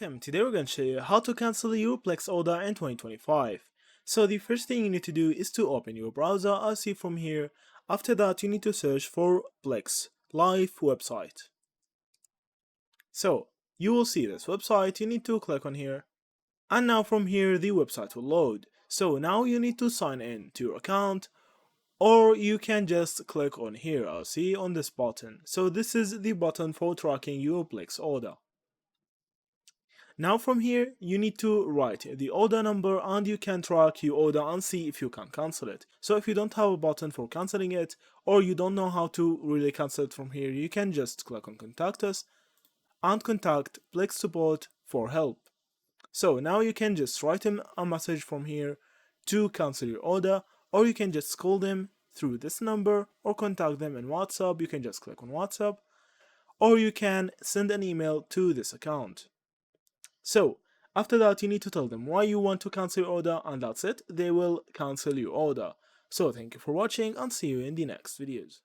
welcome. Today we're going to show you how to cancel your Plix order in 2025. So the first thing you need to do is to open your browser as see from here. After that you need to search for Plix live website. So you will see this website, you need to click on here. And now from here the website will load. So now you need to sign in to your account, or you can just click on here, I'll see on this button. So this is the button for tracking your Plix order. Now from here, you need to write the order number and you can track your order and see if you can cancel it. So if you don't have a button for cancelling it, or you don't know how to really cancel it from here, you can just click on contact us and contact Plix support for help. So now you can just write them a message from here to cancel your order, or you can just call them through this number or contact them in WhatsApp. You can just click on WhatsApp, or you can send an email to this account. So after that you need to tell them why you want to cancel your order, and that's it, they will cancel your order. So thank you for watching and see you in the next videos.